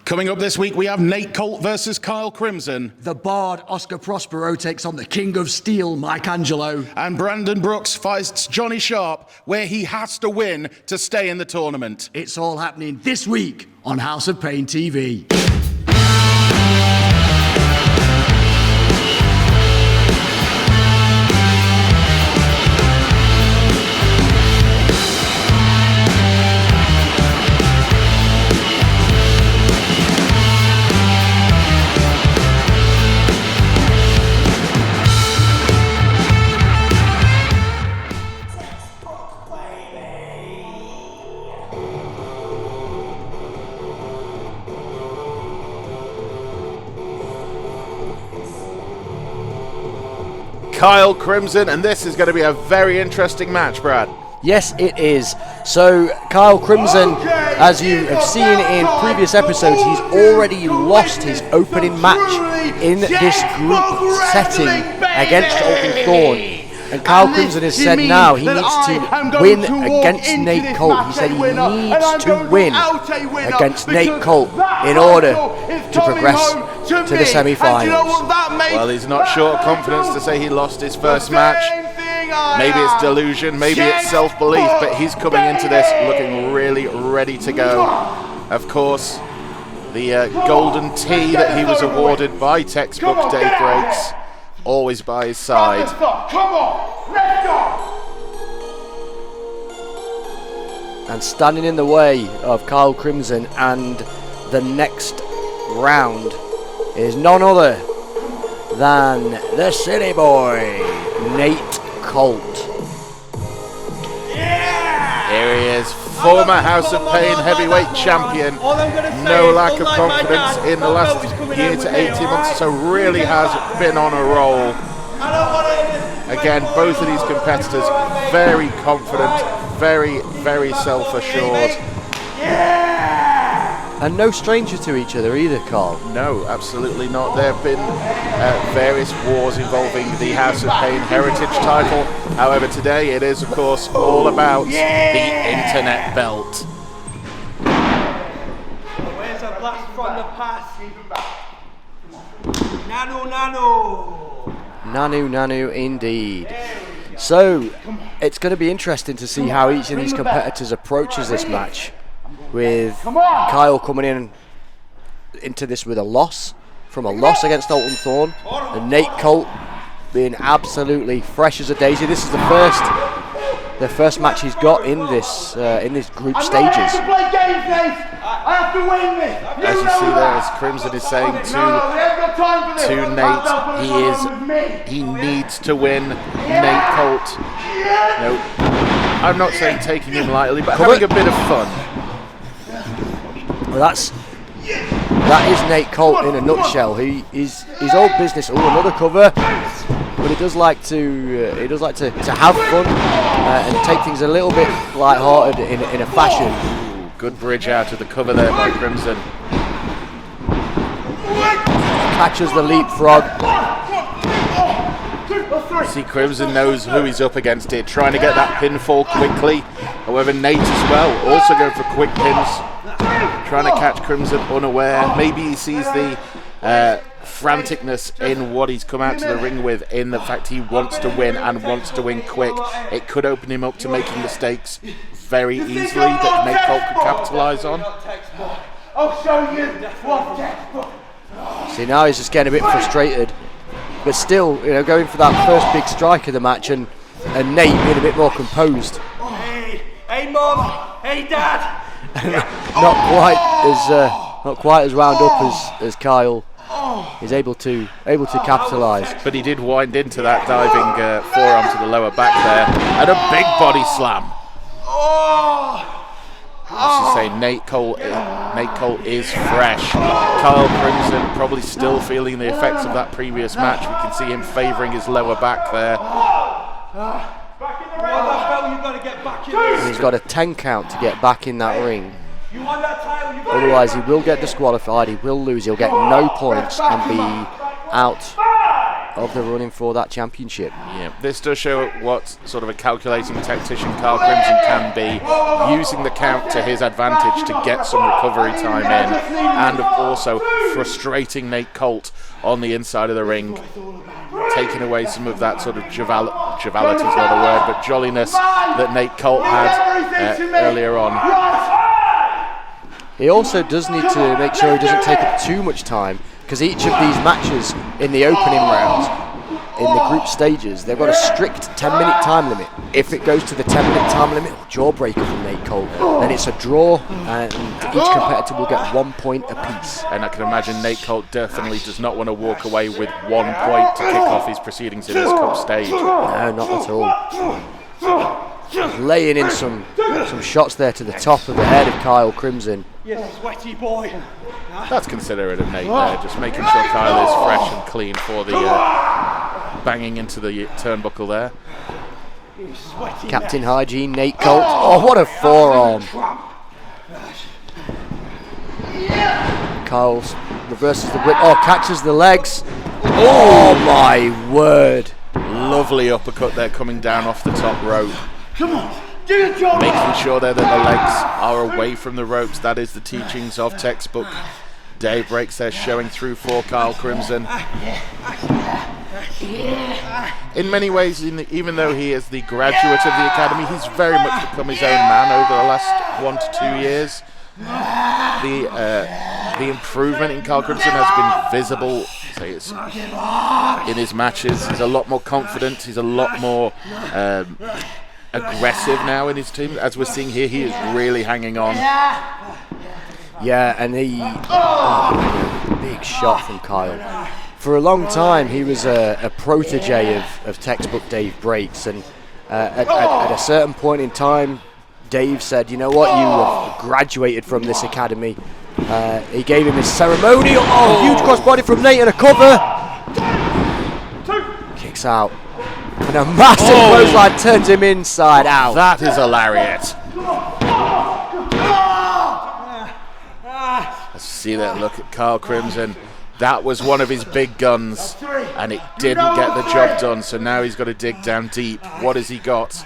Coming up this week, we have Nate Colt versus Kyle Crimson. The Bard Oscar Prospero takes on the King of Steel, Mike Angelo. And Brandon Brooks fights Johnny Sharpe, where he has to win to stay in the tournament. It's all happening this week on House of Pain TV. Kyle Crimson, and this is going to be a very interesting match, Brad. Yes, it is. So, Kyle Crimson, as you have seen in previous episodes, he's already lost his opening match in this group setting against Alton Thorne. And Kyle Crimson has said now he needs to win against Nate Colt. He said he needs to win against Nate Colt in order to progress to the semi-finals. Well, he's not short of confidence to say he lost his first match. Maybe it's delusion, maybe it's self-belief, but he's coming into this looking really ready to go. Of course, the golden tee that he was awarded by Textbook Daybreaks, always by his side. And standing in the way of Kyle Crimson and the next round is none other than the city boy, Nate Colt. Here he is, former House of Pain heavyweight champion. No lack of confidence in the last year to 18 months, so really has been on a roll. Again, both of these competitors very confident, very self-assured. And no stranger to each other either, Carl. No, absolutely not. There have been various wars involving the House of Pain Heritage title. However, today it is, of course, all about the Internet belt. Where's a blast from the past? Nanu indeed. So, it's going to be interesting to see how each of these competitors approaches this match, with Kyle coming into this with a loss against Alton Thorne, and Nate Colt being absolutely fresh as a daisy. This is the first match he's got in this group stages. As you see there, as Crimson is saying to Nate, he needs to win. Nate Colt, no, I'm not saying taking him lightly, but having a bit of fun. Well, that is Nate Colt in a nutshell. He's all business. Oh, another cover, but he does like to have fun and take things a little bit light-hearted in a fashion. Good bridge out of the cover there by Crimson. Catches the leapfrog. See, Crimson knows who he's up against here, trying to get that pinfall quickly. However, Nate as well, also going for quick pins, trying to catch Crimson unaware. Maybe he sees the franticness in what he's come out to the ring with, in the fact he wants to win and wants to win quick. It could open him up to making mistakes very easily that Nate Colt could capitalise on. I'll show you what textbook. See, now he's just getting a bit frustrated, but still, going for that first big strike of the match, and Nate being a bit more composed. Hey mum, hey dad. not quite as wound up as Kyle is able to capitalise. But he did wind into that diving forearm to the lower back there, and a big body slam. I should say Nate Colt is fresh. Kyle Crimson probably still feeling the effects of that previous match. We can see him favouring his lower back there. He's got a 10 count to get back in that ring. Otherwise he will get disqualified, he will lose, he'll get no points and be out of the running for that championship. Yeah, this does show what sort of a calculating tactician Carl Crimson can be, using the count to his advantage to get some recovery time in, and also frustrating Nate Colt on the inside of the ring, taking away some of that sort of joviality is not a word, but jolliness that Nate Colt had earlier on. He also does need to make sure he doesn't take up too much time, because each of these matches in the opening rounds, in the group stages, they've got a strict 10-minute time limit. If it goes to the 10-minute time limit, jawbreaker from Nate Colt, then it's a draw, and each competitor will get 1 point apiece. And I can imagine Nate Colt definitely does not want to walk away with 1 point to kick off his proceedings in this cup stage. No, not at all. Laying in some shots there to the top of the head of Kyle Crimson. Yes, sweaty boy. That's considerate of Nate there, just making sure Kyle is fresh and clean for the banging into the turnbuckle there. Captain Hygiene, Nate Colt. Oh, what a forearm. Kyle reverses the whip. Oh, catches the legs. Oh, my word. Lovely uppercut there coming down off the top rope. Come on, do your job. Making sure there that the legs are away from the ropes. That is the teachings of textbook day breaks there, showing through for Kyle Crimson. In many ways, even though he is the graduate of the academy, he's very much become his own man over the last 1 to 2 years. The improvement in Kyle Crimson has been visible in his matches. He's a lot more confident. He's a lot more aggressive now in his team. As we're seeing here, he is really hanging on. Yeah, and big shot from Kyle. For a long time, he was a protege of textbook Dave Breaks, and at a certain point in time, Dave said, you know what, you have graduated from this academy. He gave him his ceremonial. Oh, huge crossbody from Nate and a cover. Kicks out. And a massive clothesline turns him inside out. That is a lariat. Let's see that look at Kyle Crimson. That was one of his big guns, and it didn't get the job done, so now he's got to dig down deep. What has he got?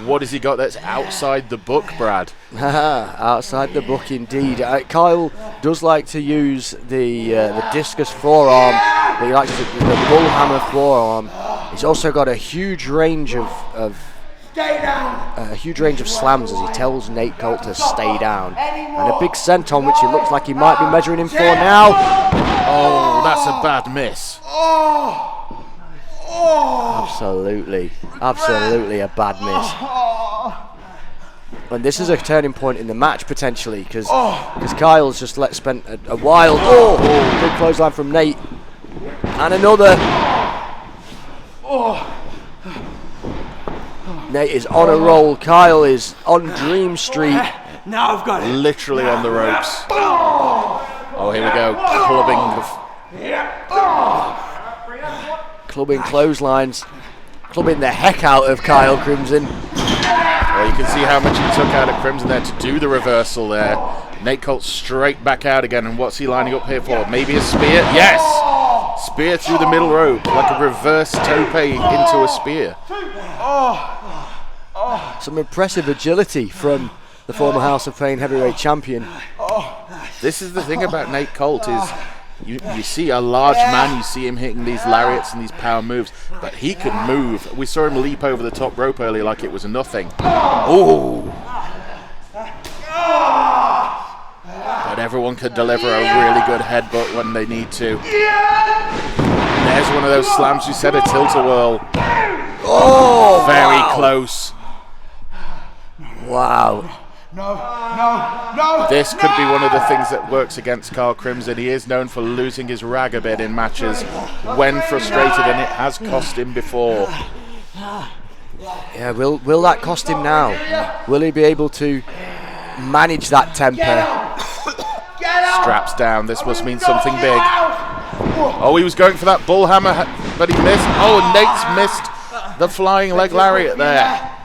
What has he got that's outside the book, Brad? Outside the book, indeed. Kyle does like to use the discus forearm, but he likes the bullhammer forearm. He's also got a huge range of slams as he tells Nate Colt to stay down, and a big senton, which it looks like he might be measuring him for now. Oh, that's a bad miss. Absolutely a bad miss. And this is a turning point in the match potentially, because Kyle's just spent a wild big clothesline from Nate, and another. Nate is on a roll. Kyle is on Dream Street. Now I've got it. Literally on the ropes. Oh, here we go. Clubbing clotheslines. Clubbing the heck out of Kyle Crimson. Well, you can see how much he took out of Crimson there to do the reversal there. Nate Colt straight back out again, and what's he lining up here for? Maybe a spear? Yes! Spear through the middle rope, like a reverse tope into a spear. Some impressive agility from the former House of Pain heavyweight champion. This is the thing about Nate Colt is you see a large man, you see him hitting these lariats and these power moves, but he can move. We saw him leap over the top rope earlier like it was nothing. Oh! But everyone could deliver a really good headbutt when they need to. There's one of those slams you said, a tilt-a-whirl. Oh! Very close. Wow. No. This could be one of the things that works against Kyle Crimson. He is known for losing his rag a bit in matches when frustrated, and it has cost him before. Yeah, will that cost him now? Will he be able to manage that temper? Straps down. This must mean something big. Oh, he was going for that bull hammer, but he missed. Oh, Nate's missed the flying leg lariat there.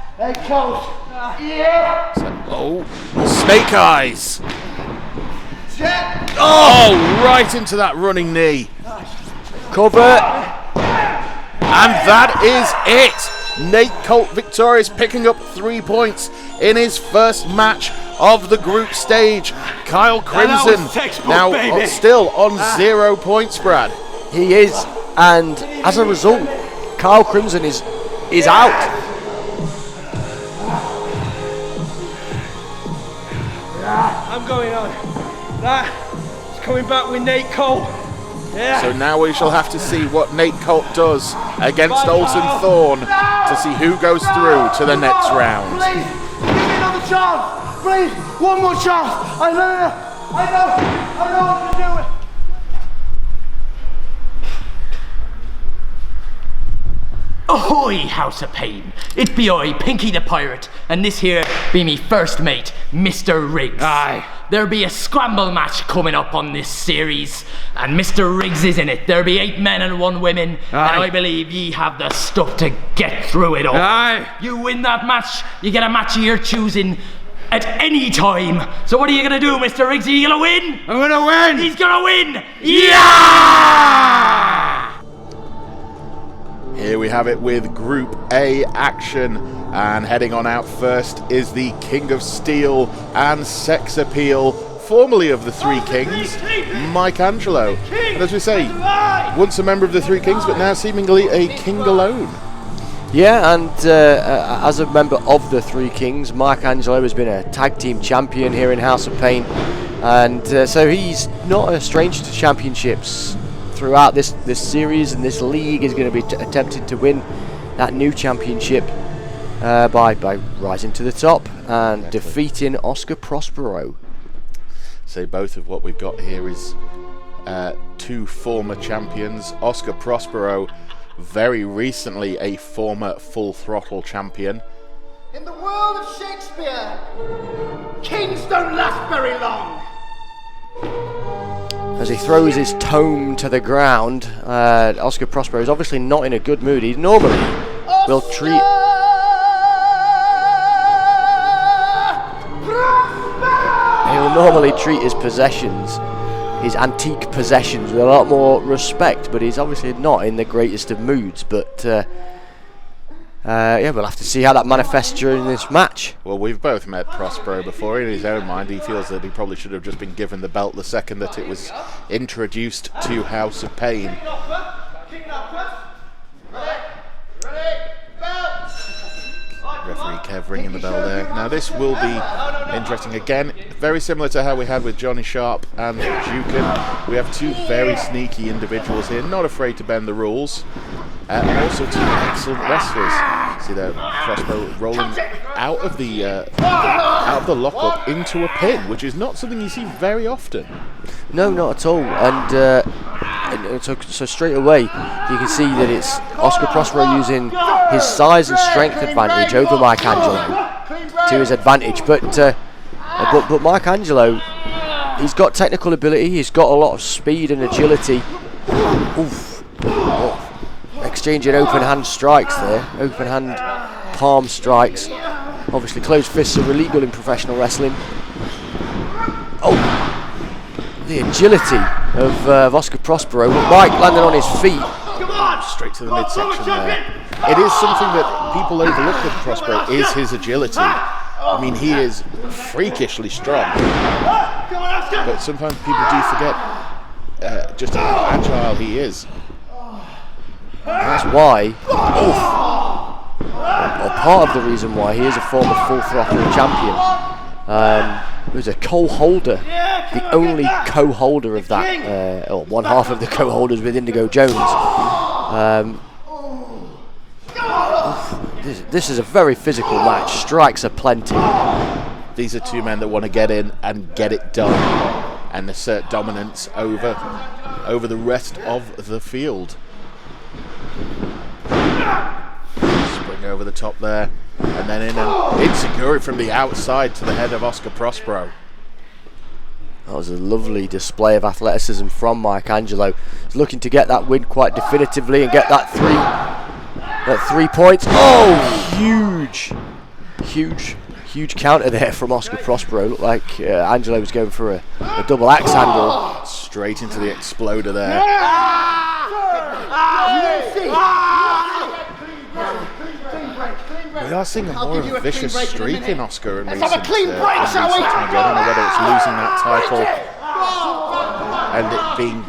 Oh, snake eyes. Oh, right into that running knee. Cover. And that is it. Nate Colt victorious, picking up 3 points in his first match of the group stage. Kyle Crimson now still on 0 points, Brad. He is, and as a result, Kyle Crimson is out. I'm going on. That is coming back with Nate Colt. Yeah. So now we shall have to see what Nate Colt does against Alton Thorne to see who goes through to the next round. Please, give me another chance. Please, one more chance. I know I can do it. Ahoy, House of Pain! It be I, Pinky the Pirate, and this here be me first mate, Mr. Riggs. Aye. There be a scramble match coming up on this series, and Mr. Riggs is in it. There be 8 men and 1 woman, and I believe ye have the stuff to get through it all. Aye. You win that match, you get a match of your choosing at any time. So what are you gonna do, Mr. Riggs? Are you gonna win? I'm gonna win. He's gonna win! Yeah! Here we have it with Group A action, and heading on out first is the King of Steel and Sex Appeal, formerly of the Three Kings, Mike Angelo. And as we say, once a member of the Three Kings, but now seemingly a king alone. Yeah, and as a member of the Three Kings, Mike Angelo has been a tag team champion here in House of Pain, and so he's not a stranger to championships. Throughout this series and this league is going to be attempting to win that new championship by rising to the top and defeating Oscar Prospero. So both of what we've got here is 2 former champions. Oscar Prospero, very recently a former Full Throttle champion. In the world of Shakespeare, kings don't last very long. As he throws his tome to the ground, Oscar Prospero is obviously not in a good mood. He normally will treat... He'll normally treat his possessions, his antique possessions, with a lot more respect, but he's obviously not in the greatest of moods. But yeah, we'll have to see how that manifests during this match. Well, we've both met Prospero before. In his own mind, he feels that he probably should have just been given the belt the second that it was introduced to House of Pain. Referee Kev ringing the bell there. Now this will be interesting again, very similar to how we had with Johnny Sharpe and Jukin. We have 2 very sneaky individuals here, not afraid to bend the rules, and also 2 excellent wrestlers. See there, Prospero rolling out of the lockup into a pin, which is not something you see very often. No, not at all. And so straight away you can see that it's Oscar Prospero using his size and strength advantage over Mike Angelo to his advantage. But Mike Angelo, he's got technical ability. He's got a lot of speed and agility. Oof. Oh. Exchanging open hand strikes there, open hand palm strikes. Obviously closed fists are illegal in professional wrestling. Oh, the agility of Oscar Prospero. Mike landing on his feet. Straight to the midsection there. It is something that people overlook with Prospero, is his agility. I mean, he is freakishly strong, but sometimes people do forget just how agile he is. And that's why, or part of the reason why, he is a former Full Throttle champion. He was a co-holder, the only co-holder of that, or one half of the co-holders with Indigo Jones. This is a very physical match. Strikes are plenty. These are 2 men that want to get in and get it done and assert dominance over the rest of the field. Spring over the top there, and then in and insecure from the outside to the head of Oscar Prospero. That was a lovely display of athleticism from Mike Angelo. He's looking to get that win quite definitively and get that 3 points. Oh, huge counter there from Oscar Prospero. Looked like Angelo was going for a double axe handle. Straight into the exploder there. We are seeing a more of a vicious streak in Oscar in recent have a clean break, shall we? times. I don't know whether it's losing that title and it being,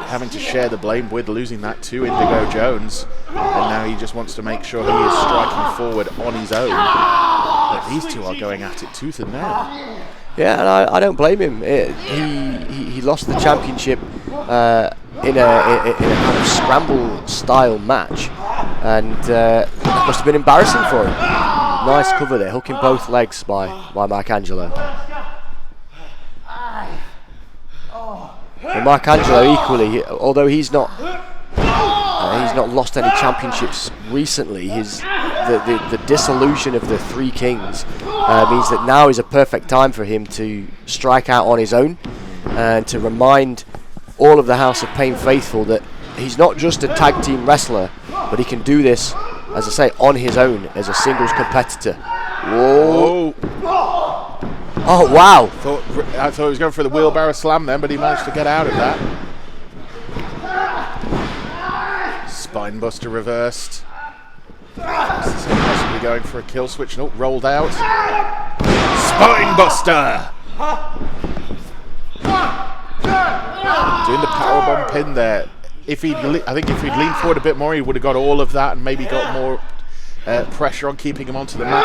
having to share the blame with losing that to Indigo Jones, and now he just wants to make sure he is striking forward on his own. But these two are going at it tooth and nail. Yeah, and I don't blame him. He lost the championship in a kind of scramble style match, and it must have been embarrassing for him. Nice cover there, hooking both legs by Mike Angelo. And Mike Angelo equally, although he's not lost any championships recently, the dissolution of the Three Kings means that now is a perfect time for him to strike out on his own and to remind all of the House of Pain faithful that he's not just a tag team wrestler, but he can do this, as I say, on his own as a singles competitor. Whoa! Oh wow! I thought he was going for the wheelbarrow slam then, but he managed to get out of that. Spinebuster reversed. Possibly going for a kill switch. No, rolled out. Spinebuster! Doing the powerbomb pin there. I think if he'd leaned forward a bit more, he would have got all of that and maybe got more pressure on keeping him onto the mat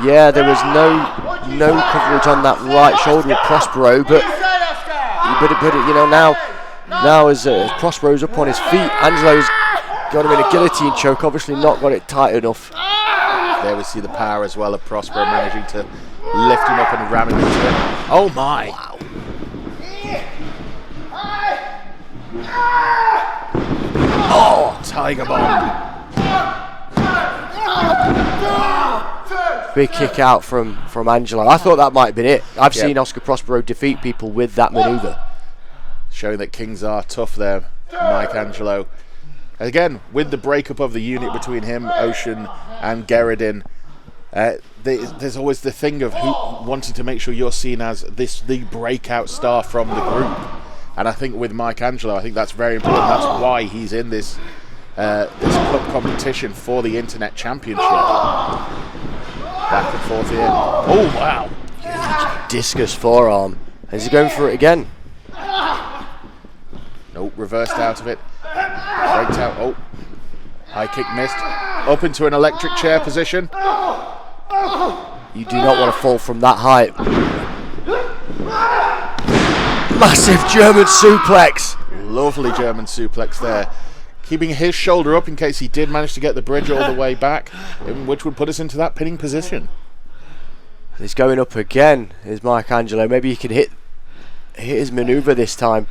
there. Yeah, there was no coverage on that right shoulder of Prospero, but now as Prospero's up on his feet, Angelo's got him in a guillotine choke, obviously not got it tight enough. There we see the power as well of Prospero managing to lift him up and ram him into it. Oh my! Wow. Oh, Tiger Bomb. Big kick out from Angelo. I thought that might have been it. I've seen Oscar Prospero defeat people with that maneuver. Showing that Kings are tough there, Mike Angelo. Again, with the breakup of the unit between him, Ocean, and Gerardin, there's always the thing of wanting to make sure you're seen as the breakout star from the group. And I think with Mike Angelo, I think that's very important. That's why he's in this club competition for the Internet Championship. Back and forth here. Oh, wow. Huge discus forearm. Is he going for it again? Nope, reversed out of it. Breaks out. Oh, high kick missed. Up into an electric chair position. You do not want to fall from that height. Massive German suplex. Lovely German suplex there. Keeping his shoulder up in case he did manage to get the bridge all the way back, which would put us into that pinning position. He's going up again, is Mike Angelo. Maybe he can hit his maneuver this time.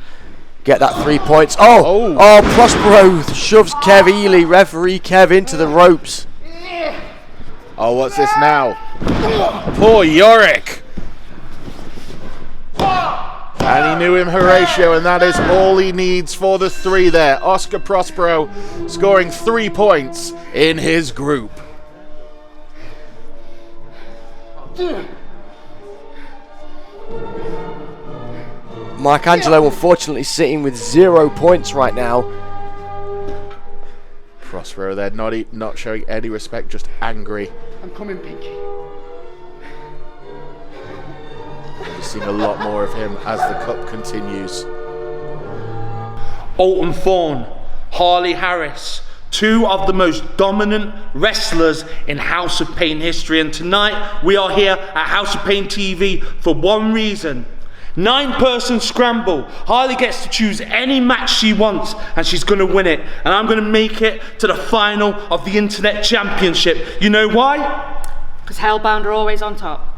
Get that 3 points. Oh, Prospero shoves Kev Ely, referee Kev, into the ropes. Oh, what's this now? Poor Yorick. And he knew him, Horatio, and that is all he needs for the three there. Oscar Prospero scoring 3 points in his group. Mike Angelo unfortunately sitting with 0 points right now. Prospero there not showing any respect, just angry. I'm coming, Pinky. We've seen a lot more of him as the cup continues. Alton Thorne, Harley Harris, two of the most dominant wrestlers in House of Pain history, and tonight we are here at House of Pain TV for one reason. 9-person scramble. Harley gets to choose any match she wants and she's going to win it, and I'm going to make it to the final of the Internet Championship. You know why? Because Hellbound are always on top.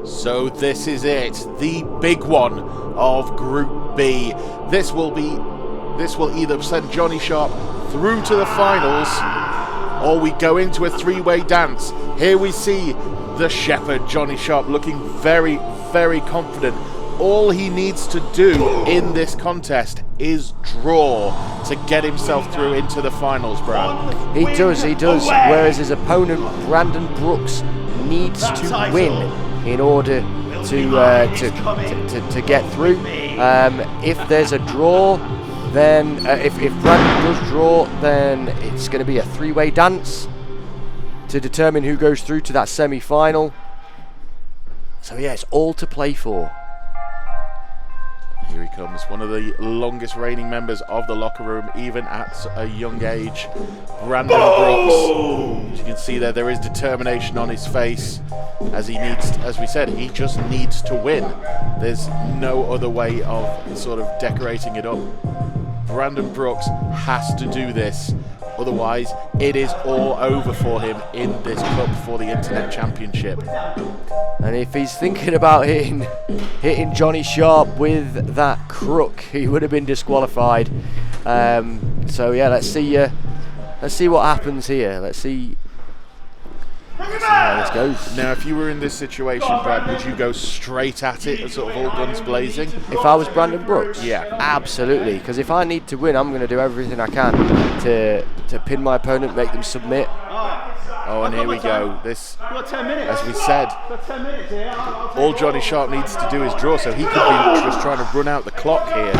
So this is it, the big one of Group B. This will either send Johnny Sharpe through to the finals, or we go into a three-way dance. Here we see the Shepherd, Johnny Sharpe, looking very, very confident. All he needs to do in this contest is draw to get himself through into the finals, Brad. He does. Whereas his opponent, Brandon Brooks, needs to win in order to get through. If there's a draw, then if Brandon does draw, then it's going to be a three-way dance to determine who goes through to that semi-final. So yeah, it's all to play for. Here he comes, one of the longest reigning members of the locker room, even at a young age, Brandon Brooks. As you can see there is determination on his face, as he needs, as we said, he just needs to win. There's no other way of sort of decorating it up. Brandon Brooks has to do this, otherwise it is all over for him in this cup for the Internet Championship. And if he's thinking about hitting Johnny Sharpe with that crook, he would have been disqualified. So yeah, let's see what happens here. Let's see how this goes. Now, if you were in this situation, Brad, would you go straight at it, sort of all guns blazing? If I was Brandon Brooks? Yeah. Absolutely, because if I need to win, I'm going to do everything I can to pin my opponent, make them submit. Oh, and here we go. This, Got 10 minutes. as we said, Got 10 minutes here. all Johnny Sharpe needs to do is draw, so he could be just trying to run out the clock here.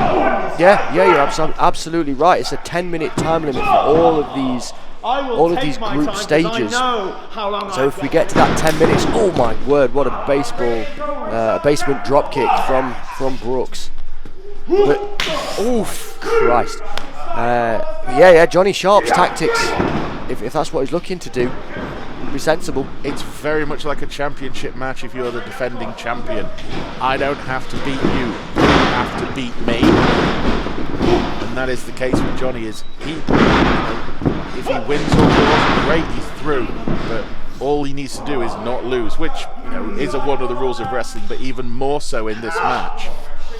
Yeah, you're absolutely right. It's a 10-minute time limit for all of these group stages. So if we get to that 10 minutes, oh my word, what a basement drop kick from Brooks. But, oof, Christ. Yeah, Johnny Sharpe's tactics, if that's what he's looking to do, be sensible. It's very much like a championship match if you're the defending champion. I don't have to beat you, you have to beat me. And that is the case with Johnny. If he wins or draws, great, he's through. But all he needs to do is not lose, which is one of the rules of wrestling, but even more so in this match,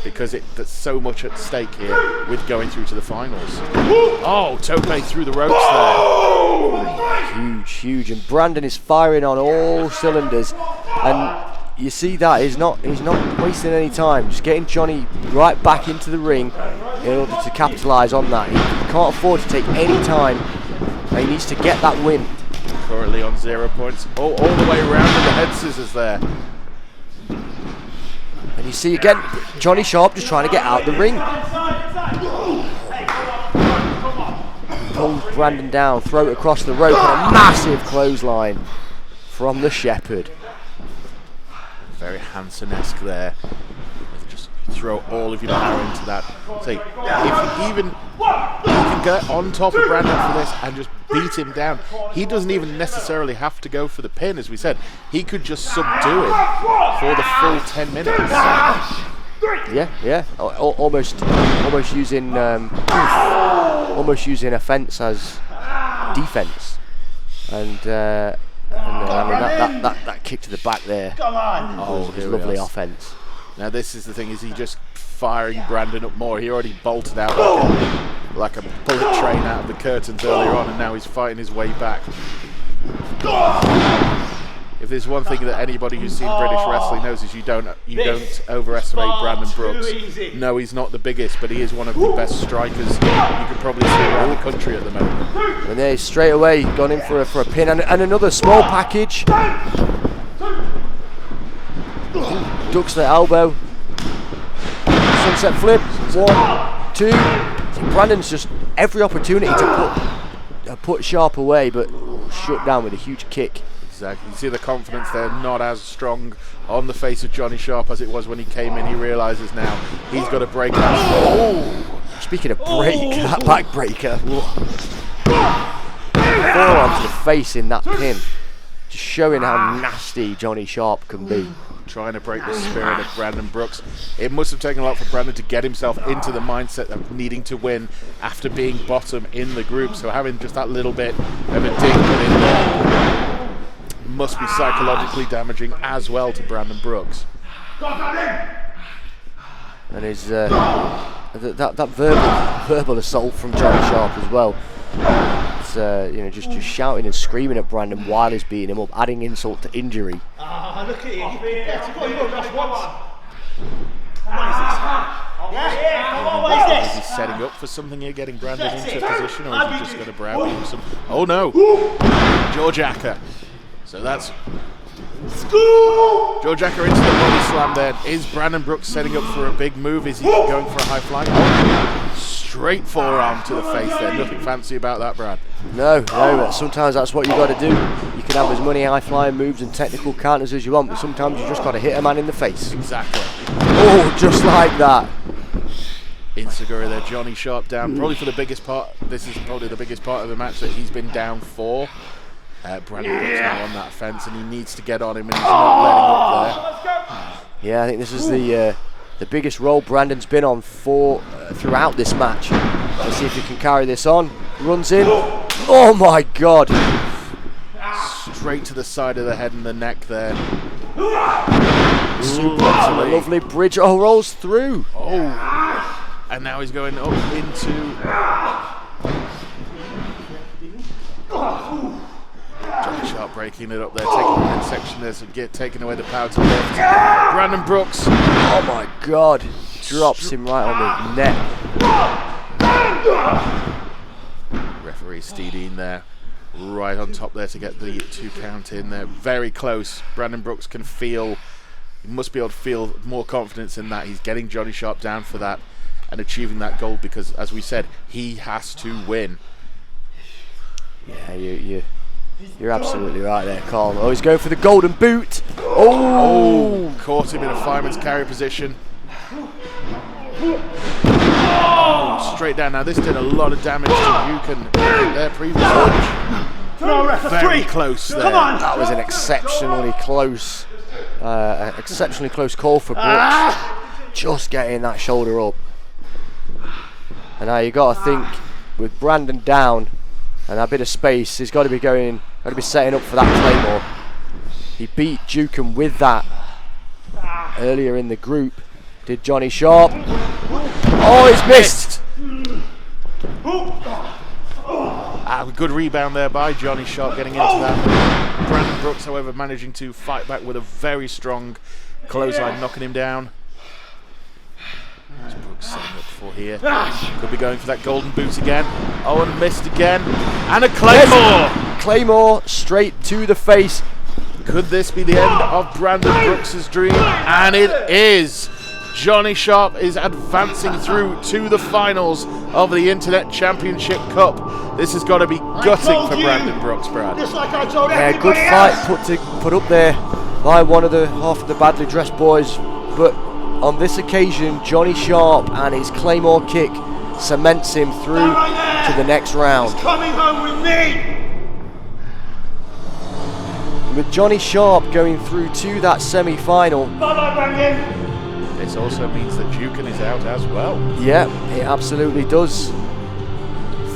because there's so much at stake here with going through to the finals. Oh, Tope through the ropes there. Huge, and Brandon is firing on all cylinders, and you see that he's not wasting any time, just getting Johnny right back into the ring in order to capitalise on that. He can't afford to take any time, and he needs to get that win. Currently on 0 points. Oh, all the way around with the head scissors there. And you see again, Johnny Sharpe just trying to get out the ring. Pulls Brandon down, throw it across the rope, and a massive clothesline from the Shepherd. Very Hansen-esque there. Just throw all of your power into that. See, if you can get on top of Brandon for this and just beat him down. He doesn't even necessarily have to go for the pin, as we said. He could just subdue him for the full 10 minutes. Yeah. Almost using offense as defense, and I mean that kick to the back there. Oh, was lovely offense. Now this is the thing: is he just firing Brandon up more? He already bolted out like a bullet train out of the curtains earlier on, and now he's fighting his way back. If there's one thing that anybody who's seen British wrestling knows, is you don't overestimate Brandon Brooks. No, he's not the biggest, but he is one of the best strikers you could probably see around the country at the moment. And there, straight away gone in for a pin and another small package. Ducks the elbow. Sunset flip. 1, 2. Brandon's just every opportunity to put Sharpe away, but shut down with a huge kick. Exactly. You see the confidence there, not as strong on the face of Johnny Sharpe as it was when he came in. He realises now he's got to break that. Oh! Speaking of break, that back breaker. Forearm to the face in that pin. Just showing how nasty Johnny Sharpe can be. Trying to break the spirit of Brandon Brooks. It must have taken a lot for Brandon to get himself into the mindset of needing to win after being bottom in the group. So having just that little bit of a ding in there must be psychologically damaging as well to Brandon Brooks. And his that verbal assault from Johnny Sharpe as well. It's just shouting and screaming at Brandon while he's beating him up, adding insult to injury. Look at you. You've got once. Is he setting up for something here, getting Brandon into a position, or is he just going to browbeat him some? Oh no! George Acker. So that's Jawjacker into the body slam there. Is Brandon Brooks setting up for a big move? Is he going for a high fly? Oh, straight forearm to the face there. Nothing fancy about that, Brad. No, but sometimes that's what you got to do. You can have as many high-flying moves and technical counters as you want, but sometimes you just got to hit a man in the face. Exactly. Oh, just like that. Insagura there, Johnny Sharpe down. Probably for the biggest part. This is probably the biggest part of the match that he's been down for. Brandon Brooks now on that fence, and he needs to get on him, and he's not letting up there. Yeah, I think this is the biggest role Brandon's been on for throughout this match. Let's see if he can carry this on. Runs in. Oh my God! Straight to the side of the head and the neck there. Suplex and a lovely bridge. Oh, rolls through. Oh, and now he's going up into. Johnny Sharpe breaking it up there, taking the midsection there, so taking away the power to lift. Brandon Brooks. Oh my God! Drops him right on the neck. Referee Steedine there, right on top there to get the 2 count in there. Very close. Brandon Brooks can feel, he must be able to feel more confidence in that. He's getting Johnny Sharpe down for that and achieving that goal because, as we said, he has to win. Yeah, you're absolutely right there, Carl. Oh, he's going for the golden boot. Oh, caught him in a fireman's carry position. Oh, straight down. Now this did a lot of damage to Yukon their previous match. Very close there. That was an exceptionally close call for Brooks. Just getting that shoulder up. And now you got to think, with Brandon down and that bit of space, he's got to be setting up for that Claymore. He beat Dukin with that earlier in the group. Did Johnny Sharpe? Oh, he's missed. Good rebound there by Johnny Sharpe getting into that. Brandon Brooks, however, managing to fight back with a very strong clothesline, knocking him down. As Brooks setting up for here. Could be going for that golden boot again. Oh, and missed again. And a Claymore! Claymore straight to the face. Could this be the end of Brandon Brooks' dream? And it is! Johnny Sharpe is advancing through to the finals of the Internet Championship Cup. This has got to be gutting for Brandon Brooks, Brad. Yeah, good fight put up there by one of the half of the badly dressed boys, but on this occasion, Johnny Sharpe and his Claymore kick cements him through to the next round. Coming home with me. With Johnny Sharpe going through to that semi-final. Bye-bye, Brandon. This also means that Dukin is out as well. Yeah, it absolutely does.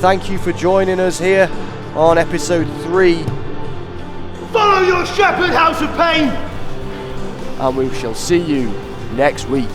Thank you for joining us here on episode 3. Follow your shepherd, House of Pain. And we shall see you next week.